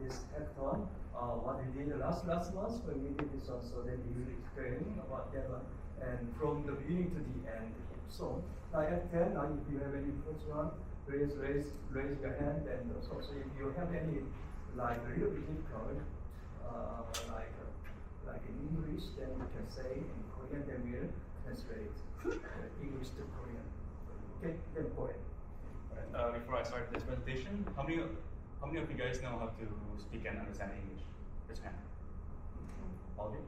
this hackathon. What we did last month when we did this one, so that you explain about that one, and from the beginning to the end. So now at 10, now if you have any question, raise your hand, and so if you have any like real difficult, like in English, then you can say in Korean, then we'll translate English to Korean. Okay, then go ahead. Before I start this presentation, how many of you guys know how to speak and understand English? Raise your hand. All of you?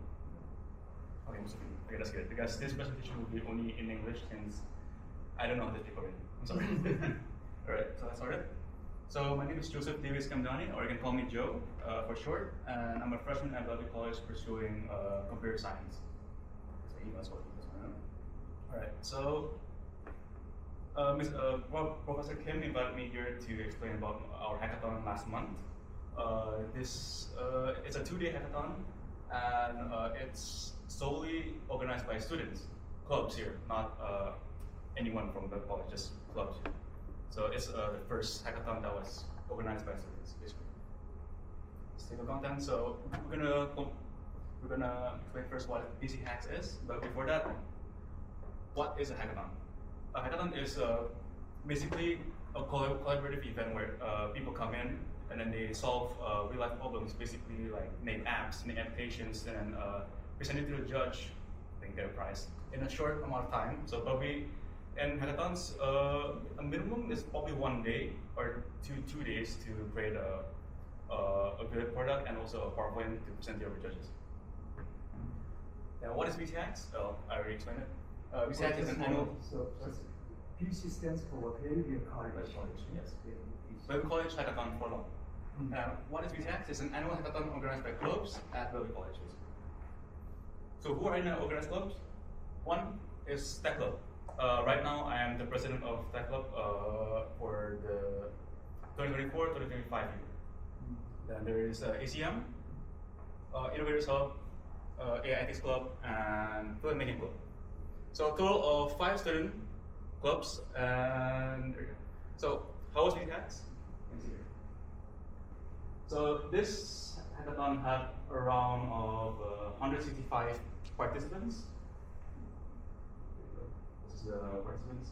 Okay, most of you. Okay, that's good, because this presentation will be only in English since I don't know how to speak Korean. I'm sorry. Alright, so let's start it. So my name is Joseph Davis Chamdani, or you can call me Joe for short, and I'm a freshman at Bellevue College pursuing computer science. So emails for this one. Alright, so Professor Kim invited me here to explain about our hackathon last month. It's a 2-day hackathon, and it's solely organized by students, clubs here, not anyone from the college, just clubs. So it's the first hackathon that was organized by students, basically. Let's take the content. So we're gonna explain first what PC Hacks is, but before that, what is a hackathon? A hackathon is basically a collaborative event where people come in and then they solve real-life problems, basically like make apps, make applications, and present it to the judge, and get a prize in a short amount of time. So probably, and hackathons, a minimum is probably 1 day or two days to create a good product and also a PowerPoint to present to your judges. Now, what is PC Hacks? Oh, I already explained it. PC Hacks is an annual. So PC stands for Bellevue College. Yes. Bellevue College Hackathon for long. What is PC Hacks? It's an annual hackathon organized by clubs at Bellevue College. So who are in the organized clubs? One is Tech Club. Right now, I am the president of Tech Club for the 2024-2025 year. Then there is ACM, Innovators Hub, AI Ethics Club, and Filmmaking Club. So a total of 5 student clubs, and so how was PC Hacks? You can see here. So this hackathon had around of 165 participants. This is the participants.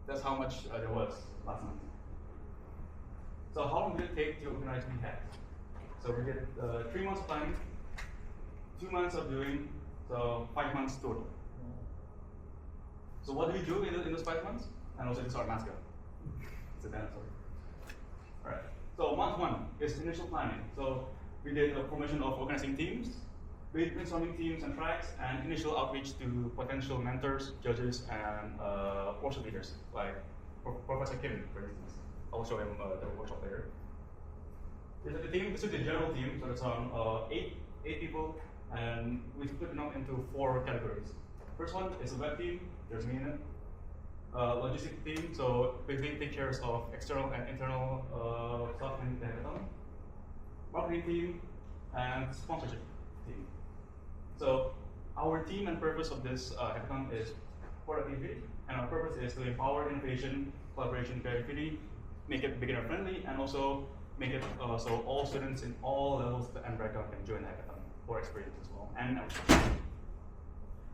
That's how much there was last month. So how long did it take to organize PC Hacks? So we did 3 months of planning, 2 months of doing, so 5 months total. So what do we do in those 5 months? And also this is our mascot. It's a dinosaur. Alright. So month 1 is initial planning. So we did a formation of organizing teams, brainstorming teams and tracks, and initial outreach to potential mentors, judges, and workshop leaders, like Professor Kim, for instance. I'll show him the workshop later. This is the team. This is the general team. So it's on 8 people, and we split them up into 4 categories. First one is a web team. There's me in it. Logistics team, so basically take care of external and internal stuff in the hackathon. Marketing team, and sponsorship team. So our team and purpose of this hackathon is productivity, and our purpose is to empower innovation, collaboration, creativity, make it beginner friendly, and also make it so all students in all levels and background can join the hackathon for experience as well. And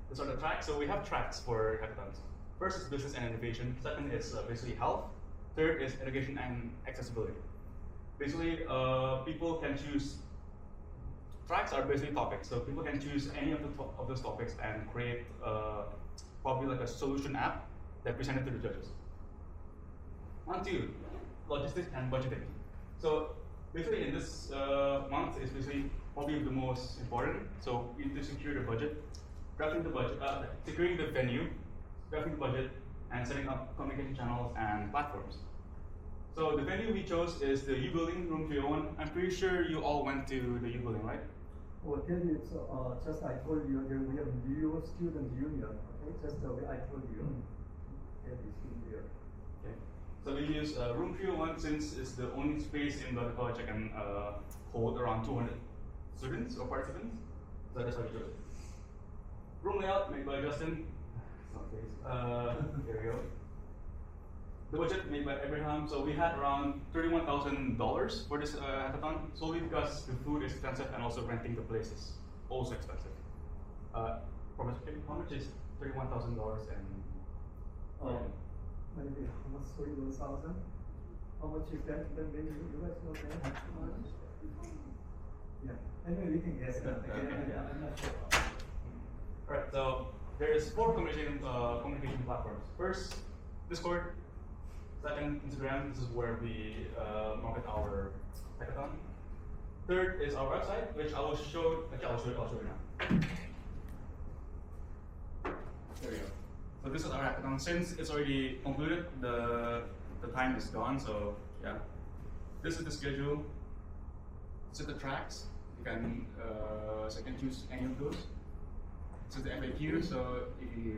these are the tracks. So we have tracks for hackathons. First is business and innovation. Second is basically health. Third is education and accessibility. Basically, people can choose. Tracks are basically topics, so people can choose any of those topics and create probably like a solution app that presented to the judges. 1, 2, logistics and budgeting. So basically, in this month is basically probably the most important. So we need to secure the budget, drafting the budget, securing the venue, drafting the budget, and setting up communication channels and platforms. So the venue we chose is the U Building, room 301. I'm pretty sure you all went to the U Building, right? Well, tell you, just I told you, we have new student union. Okay, just the way I told you. That is in there. Okay. So we use room 301 since it's the only space in the college I can hold around 200 students or participants. So that's how we do it. Room layout made by Justin. There we go. the budget made by Abraham. So we had around $31,000 for this hackathon, solely because the food is expensive and also renting the place is also expensive. Professor Kim, how much is $31,000 and? Maybe how much 31,000? How much is that? Then maybe you guys know that. Yeah. Anyway, we can guess. I'm not sure. All right. So there's 4 communication platforms. First, Discord. Second, Instagram. This is where we market our hackathon. Third is our website, which I will show. Actually, I'll show you now. There we go. So this is our hackathon. Since it's already concluded, the time is gone. So yeah, this is the schedule. This is the tracks. You can choose any of those. This is the FAQ. So if you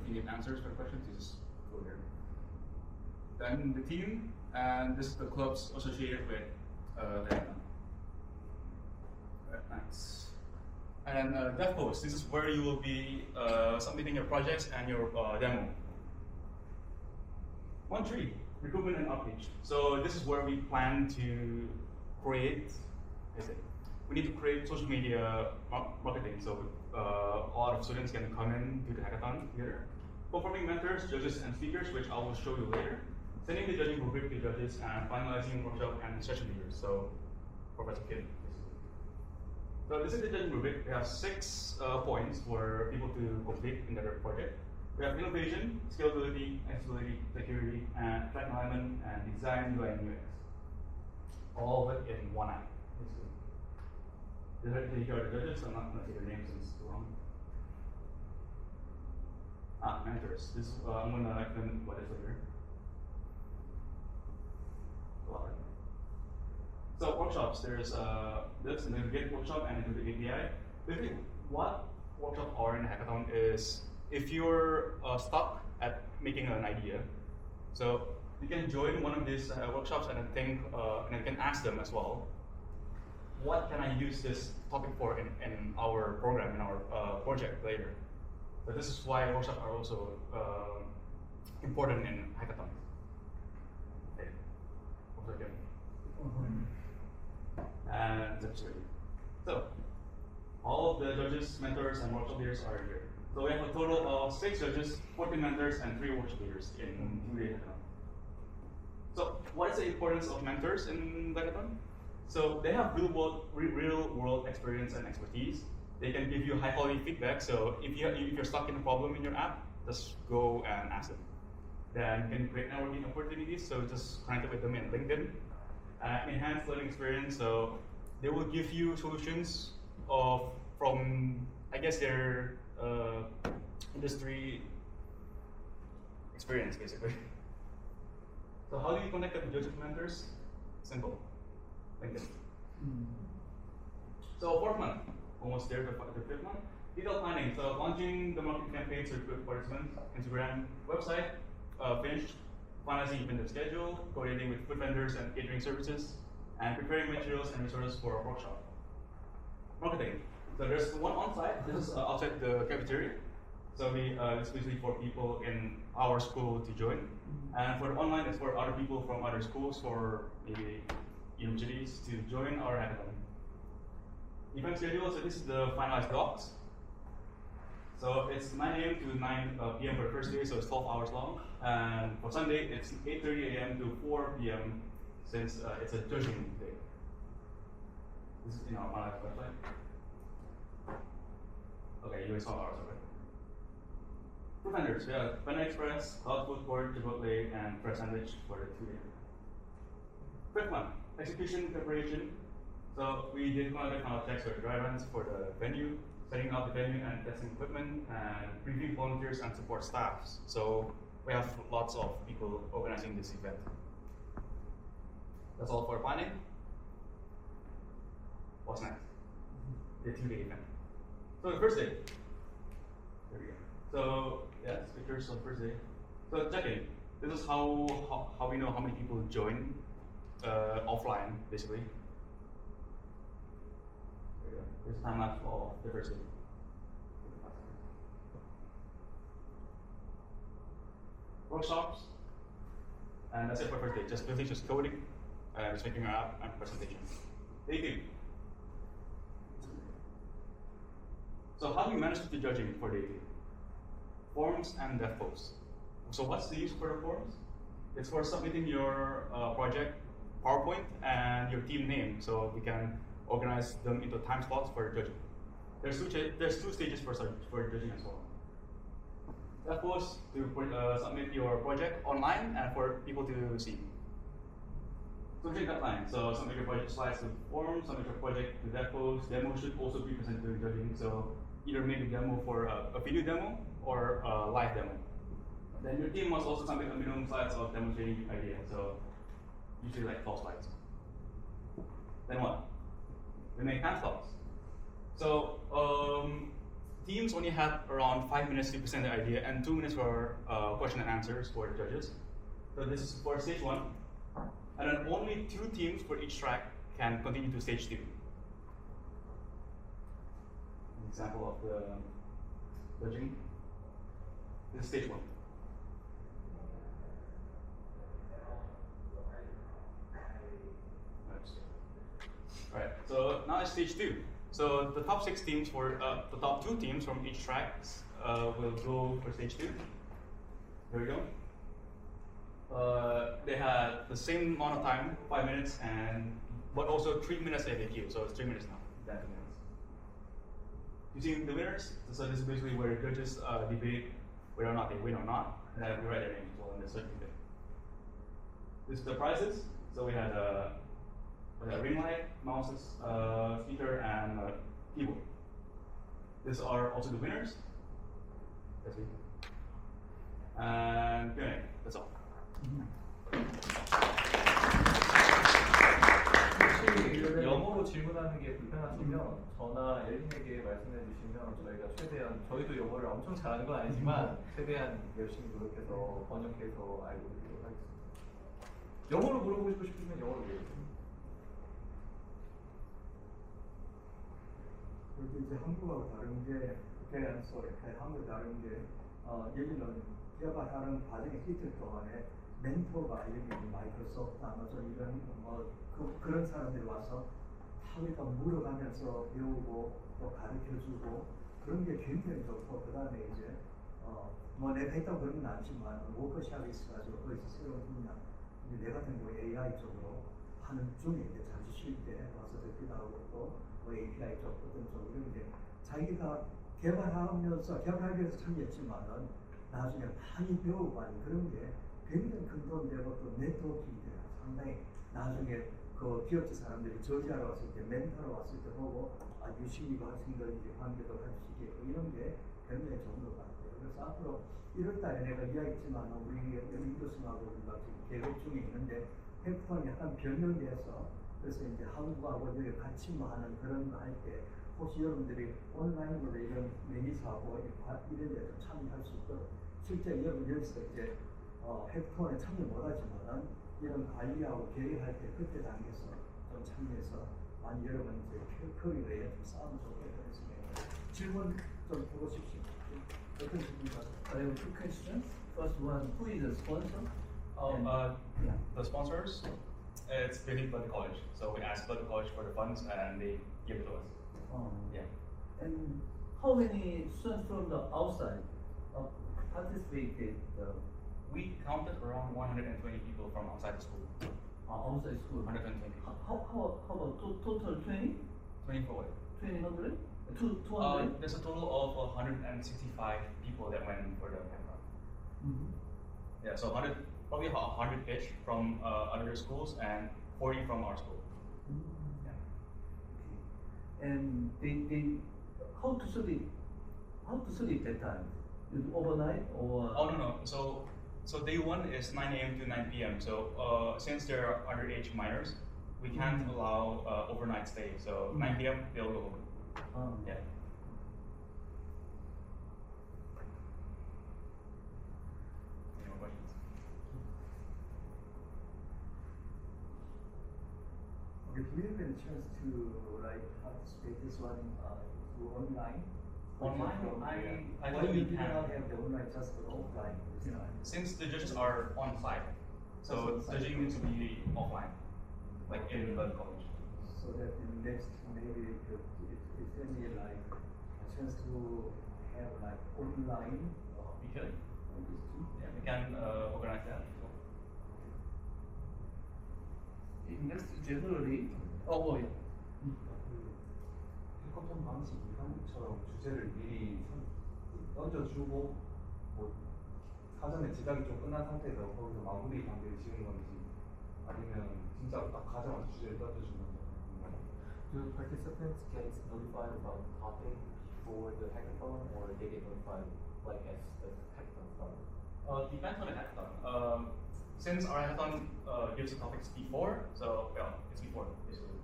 need answers for questions, you just go here. Then the team, and this is the clubs associated with the hackathon. Right, nice. And dev post, this is where you will be submitting your projects and your demo. 1.3, recruitment and outreach. So this is where we plan to create, we need to create social media marketing. So a lot of students can come in to the hackathon together. Performing mentors, judges, and speakers, which I will show you later. Sending the judging rubric to judges, and finalizing workshop and session leaders. So Professor Kim. So this is the judging rubric. We have 6 points for people to complete in their project. We have innovation, scalability, accessibility, security, and track alignment, and design, UI, and UX. All of it in one app. These are the judges. I'm not going to say their names since it's too long. Mentors. This I'm going to explain what is later. So workshops, there's this and then Git workshop and into the API. Basically, what workshops are in a hackathon is if you're stuck at making an idea, so you can join one of these workshops and then think, and you can ask them as well, what can I use this topic for in our program, in our project later? So this is why workshops are also important in hackathons. Okay. And that's ready. So, all of the judges, mentors, and workshop leaders are here. So we have a total of 6 judges, 14 mentors, and 3 workshop leaders in 2-day hackathon. So, what is the importance of mentors in the hackathon? So they have real world experience and expertise. They can give you high quality feedback. So if you're stuck in a problem in your app, just go and ask them. Then you can create networking opportunities. So just connect with them in LinkedIn. Enhanced learning experience. So they will give you solutions from I guess their industry experience basically. So how do you connect with judges and mentors? Simple. LinkedIn. So 4th month, almost there, the 5th month. Detailed planning, so launching the marketing campaigns to recruit participants, Instagram, website, finished, finalizing event schedule, coordinating with food vendors and catering services, and preparing materials and resources for a workshop. Marketing, so there's one on-site, this is outside the cafeteria. So it's basically for people in our school to join. And for the online, it's for other people from other schools, for maybe universities to join our hackathon. Event schedule, so this is the finalized docs. So it's 9 a.m. to 9 p.m. for the first day, so it's 12 hours long. And for Sunday, it's 8:30 a.m. to 4 p.m. since it's a judging day. This is in our finalized website. Okay, you saw ours already. Food vendors, we have Panda Express, Cloud Food Court, Chipotle, and Fresh Sandwich for the 2 day. 5th month, execution preparation. So we did conduct checks for the dry runs for the venue, setting up the venue and testing equipment, and briefing volunteers and support staffs. So we have lots of people organizing this event. That's all for planning. What's next? The 2-day event. So the first day. There we go. So yeah, pictures on the first day. So check-in. This is how we know how many people join offline, basically. There we go. There's time lapse of the first day. Workshops. And that's it for first day. Just basically just coding, just making an app and presentation. Day two. So how do we manage to do judging for day two? Forms and dev posts. So what's the use for the forms? It's for submitting your project, PowerPoint, and your team name, so we can organize them into time slots for judging. There's two stages for judging as well. Dev posts to submit your project online and for people to see. So check that line. So submit your project slides with forms, submit your project to dev posts. Demo should also be presented during judging. So either make a demo for a video demo or a live demo. Then your team must also submit a minimum slides of demonstrating the idea. So usually like 12 slides. Then what? We make time slots. So teams only had around 5 minutes to present the idea and 2 minutes for question and answers for the judges. So this is for stage 1. And then only 2 teams for each track can continue to stage 2. An example of the judging. This is stage 1. Right, so now it's stage 2. So the top 6 teams for the top 2 teams from each track will go for stage 2. Here we go. They had the same amount of time, 5 minutes, but also 3 minutes FAQ. So it's 3 minutes now. 10 minutes. You see the winners? So this is basically where judges debate whether or not they win or not, and then we write their names as well in the certificate. This is the prizes. So we had a ring light, mouses, speaker, and keyboard. These are also the winners. That's it. And Q&A. That's all. 혹시 영어로 질문하는 게 불편하시면 저나 엘린에게 말씀해 주시면 저희가 최대한 저희도 영어를 엄청 잘하는 건 아니지만 최대한 열심히 노력해서 번역해서 알고 드리도록 하겠습니다. 영어로 물어보고 싶으시면 영어로 물어보세요. 그리고 이제 한국하고 다른 게 한국 다른 게 여기는 개발하는 과정의 이틀 동안에 멘토가 이런 게 마이크로소프트, 아마존 이런 그런 사람들이 와서 하루가 물어가면서 배우고 또 가르쳐주고 그런 게 굉장히 좋고 그 다음에 이제 뭐 내가 했다고 그런 건 아니지만 워크숍이 있어가지고 거기서 새로운 분야 이제 내 같은 경우 AI 쪽으로 하는 중에 이제 잠시 쉴 때 와서 듣기도 하고 또 뭐 API 쪽 어떤 쪽 이런 게 자기가 개발하기 위해서 참여했지만은 나중에 많이 배우고 하는 그런 게 굉장히 큰 도움 되고 또 네트워킹이 돼요. 상당히 나중에 그 기업체 사람들이 저지하러 왔을 때 멘토로 왔을 때 보고 유심히고 학생들이 관계도 가지시게 이런 게 굉장히 좋은 것 같아요. 그래서 앞으로 1월달에 내가 이야기했지만 우리 연인 교수님하고 우리가 지금 계획 중에 있는데 해프톤이 약간 변경돼서 그래서 이제 한국하고 여기 같이 뭐 하는 그런 거 할 때 혹시 여러분들이 온라인으로 이런 매니저하고 이런 데 좀 참여할 수 있도록 실제 여러분 여기서 이제 해프톤에 참여 못하지만은 이런 관리하고 계획할 때 그때 단계에서 좀 참여해서 많이 여러분 이제 커리어에 좀 싸우면 좋겠다 그랬습니다. 질문 좀 해보십시오. 어떤 질문인가요? I have 2 questions. First one, who is the sponsor? The sponsors, it's paid by the college. So we asked the college for the funds and they give it to us. Yeah. And how many students from the outside participated? We counted around 120 people from outside the school. Outside school? 120 people. How about total 20? 24 what? 200? 200? There's a total of 165 people that went for the hackathon. Yeah, so probably about 100-ish from other schools and 40 from our school. Yeah. And they how to sleep that time? Is it overnight or? Oh no. So day 1 is 9 a.m. to 9 p.m. So since they're underage minors, we can't allow overnight stay. So 9 p.m. they'll go home. Yeah. Any more questions? Okay, do you have any chance to participate this one through online? I Why think you we do can. not have the online, just the offline this time? Since the judges are on site, So judging needs to be offline, like in Bellevue College. So that in next maybe if any like a chance to have like online. We could. Yeah, we can organize that. Next generally. Yeah. 해커톤 방식 이번처럼 주제를 미리 던져주고 뭐 사전에 제작이 좀 끝난 상태에서 거기서 마무리 단계를 지은 건지 아니면 진짜 딱 가자마자 주제를 던져준 건지. Do participants get notified about the topic before the hackathon, or they get notified like as the hackathon starts? Depends on the hackathon. Since our hackathon gives the topics before, so yeah, it's before basically.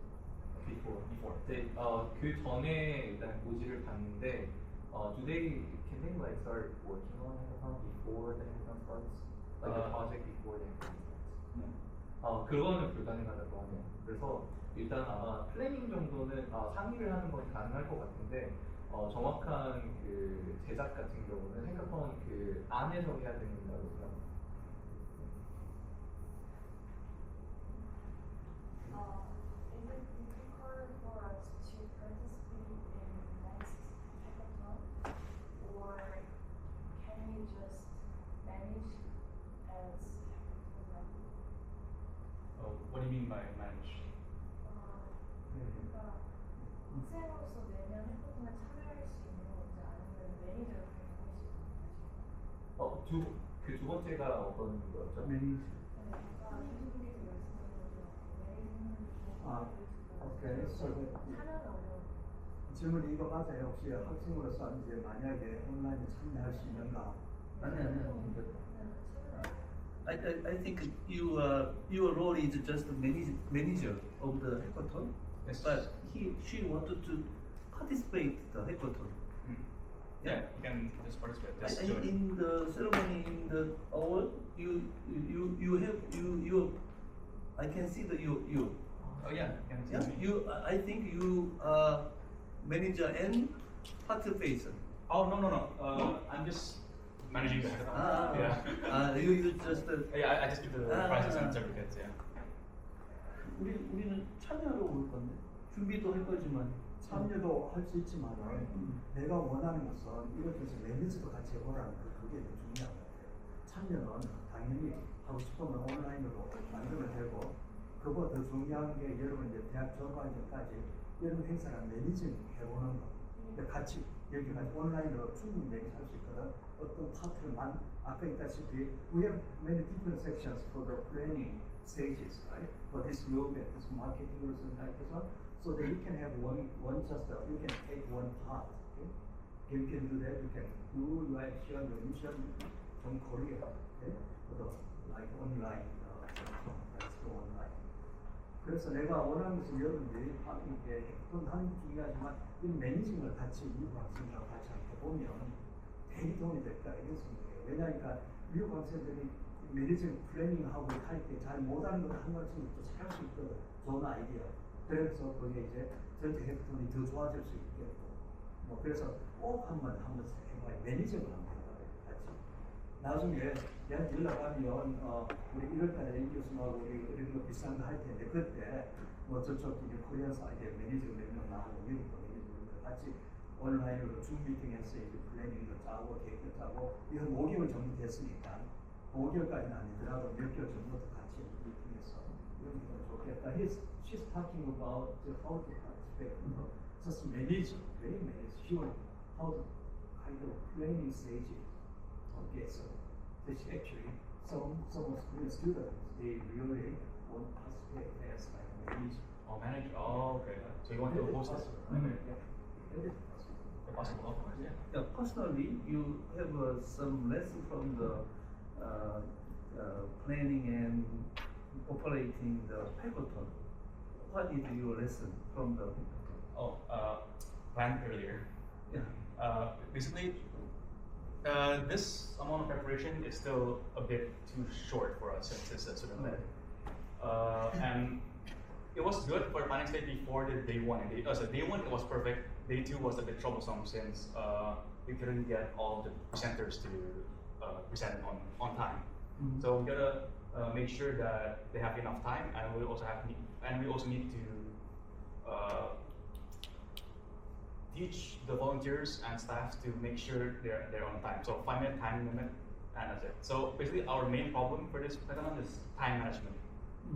Before. 네, 그 전에 일단 고지를 봤는데, can they like start working on hackathon before the hackathon starts? Like the project before the hackathon starts? 그거는 불가능하다고 하네요. 그래서 일단 아마 플래닝 정도는 상의를 하는 건 가능할 것 같은데, 정확한 그 제작 같은 경우는 해커톤 그 안에서 해야 된다고 생각합니다. Is it difficult for us to participate in next hackathon, or can we just manage as hackathon? What do you mean by manage? 그러니까 학생으로서 내년 해커톤에 참여할 수 있는 건지 아니면 매니저로 활동할 수 있는 건지. 그 두 번째가 어떤 거였죠? 아까 교수님께서 말씀하신 것처럼 Okay. So 참여는 어려워. 질문 이거 맞아요. 혹시 학생으로서 이제 만약에 온라인에 참여할 수 있는가? 아니. I think your role is just the manager of the hackathon, Yes. but she wanted to participate the hackathon. Yeah, you can just participate. Just do it. In the ceremony, in the award, you I can see that you. Oh yeah, you can Yeah, see me. I think you are manager and participator. Oh no. I'm just managing the hackathon. Yeah. You just. Yeah, I just give the prizes and certificates. Yeah. 우리는 참여하러 올 건데 준비도 할 거지만 참여도 할 수 있지만은 내가 원하는 것은 이렇게 해서 매니저도 같이 해보라는 그게 더 중요한 것 같아요. 참여는 당연히 하고 싶으면 온라인으로 만들면 되고, 그보다 더 중요한 게 여러분 이제 대학 졸업하기 전까지 여러분 행사랑 매니징 해보는 거. 근데 같이 여기 같이 온라인으로 충분히 매니저 할수 있거든. 어떤 파트를만 아까 있다시피 we have many different sections for the planning stages, right? For this movement, this marketing or something like this one. So that you can have one just you can take one part. Okay? You can do that. You can do your action, your mission from Korea. Okay? For the like online, that's the online. 그래서 내가 원하는 것은 여러분들이 이렇게 하는 중요하지만 이 매니징을 같이 미국 학생들과 같이 해보면 되게 도움이 될까 이런 생각이에요. 왜냐하니까 미국 학생들이 매니징 플래닝하고 할 때 잘 못하는 걸 한 가지는 또 잘할 수 있거든. 좋은 아이디어. 그래서 그게 이제 전체 해커톤이 더 좋아질 수 있겠고, 뭐 그래서 꼭 한번 해봐요. 매니저를 한번 해봐요. 같이. 나중에 얘한테 연락 하면 우리 1월달에 이 교수님하고 우리 이런 거 비싼 거 할 텐데 그때 뭐 저쪽 이제 코리아에서 이제 매니저 몇 명 나오고 미국도 매니저 몇 명 같이 온라인으로 줌 미팅해서 이제 플래닝도 짜고 계획도 짜고 이건 5개월 정도 됐으니까 5개월까지는 아니더라도 몇 개월 정도도 같이 미팅해서 이런 게 좋겠다. She's talking about how to participate, just manage, very manage, sure, how to kind of planning stages. Okay, so this actually some of the students they really want to participate as like manage. Oh, manage. Oh, okay. So you want to host this? It is possible. Possible, of course. Yeah. Yeah, personally, you have some lesson from the planning and operating the hackathon. What is your lesson from the hackathon? Oh, planned earlier. Yeah. Basically, this amount of preparation is still a bit too short for us since it's a student led. And it was good for planning stage before the day one. So day one it was perfect. Day two was a bit troublesome since we couldn't get all the presenters to present on time. Mm-hmm. So we gotta make sure that they have enough time, and we also need to teach the volunteers and staff to make sure they're on time. So 5-minute time limit, and that's it. So basically, our main problem for this hackathon is time management.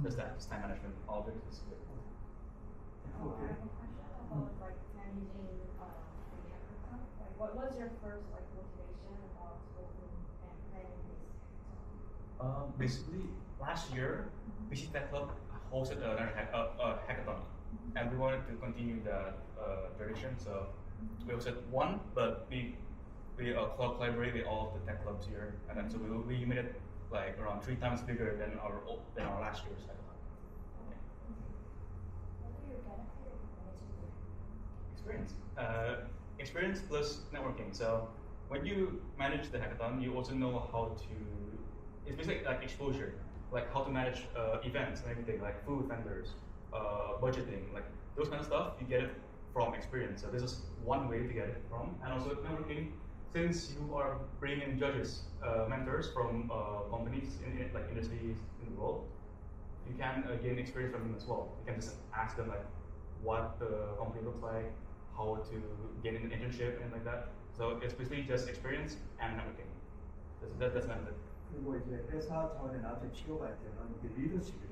Just that, just time management. All of it is good. I have a question about like managing the hackathon. Like, what was your first like motivation about opening and planning this hackathon? Basically, last year, BC Tech Club hosted another hackathon, and we wanted to continue the tradition. So we hosted one, but we collaborate with all of the tech clubs here, and then so we made it like around 3 times bigger than our last year's hackathon. Yeah. What are your benefits of managing Experience. Experience plus networking. So when you manage the hackathon, you also know how to. It's basically like exposure, like how to manage events and everything, like food vendors, budgeting, like those kind of stuff. You get it from experience. So this is one way to get it from, and also networking. Since you are bringing in judges, mentors from companies like industries in the world, you can gain experience from them as well. You can just ask them like what the company looks like, how to get an internship and like that. So it's basically just experience and networking. That's method. 그리고 이제 회사 차원에 나중에 취업할 때는 이게 리더십을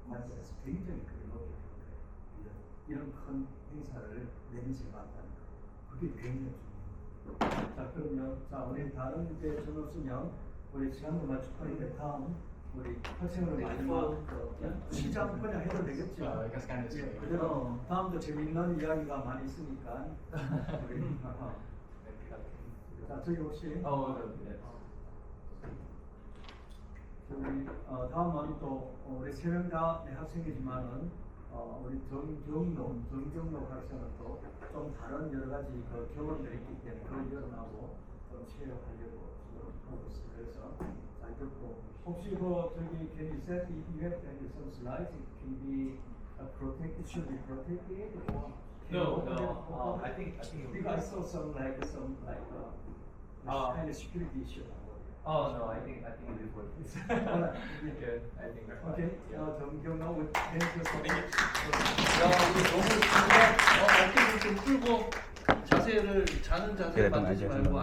관점에서 굉장히 크게 높게 보는 거예요. 이런 큰 행사를 내리지 않다는 거. 그게 굉장히 중요해요. 자, 그러면 우리 다른 이제 전 없으면 우리 시간도 맞추니까 다음 우리 학생으로 마지막 시장 그냥 해도 되겠죠. 그대로 다음도 재미있는 이야기가 많이 있으니까 우리 자, 저기 혹시 네. 우리 다음은 또 우리 3명 다 학생이지만은 우리 정경록 학생은 또 좀 다른 여러 가지 그 경험들이 있기 때문에 그걸 열어나고 좀 체험하려고 지금 하고 있어요. 그래서 잘 듣고 혹시 저기 can you set you have some slides it can be protected should be protected or No, I think because I saw some this kind of security issue. Oh no, I think it is what it is. Good. I think we're fine. Okay, Yeah. 정경록 thank you so much. 야, 우리 너무 어깨를 좀 풀고 자는 자세 만들지 말고.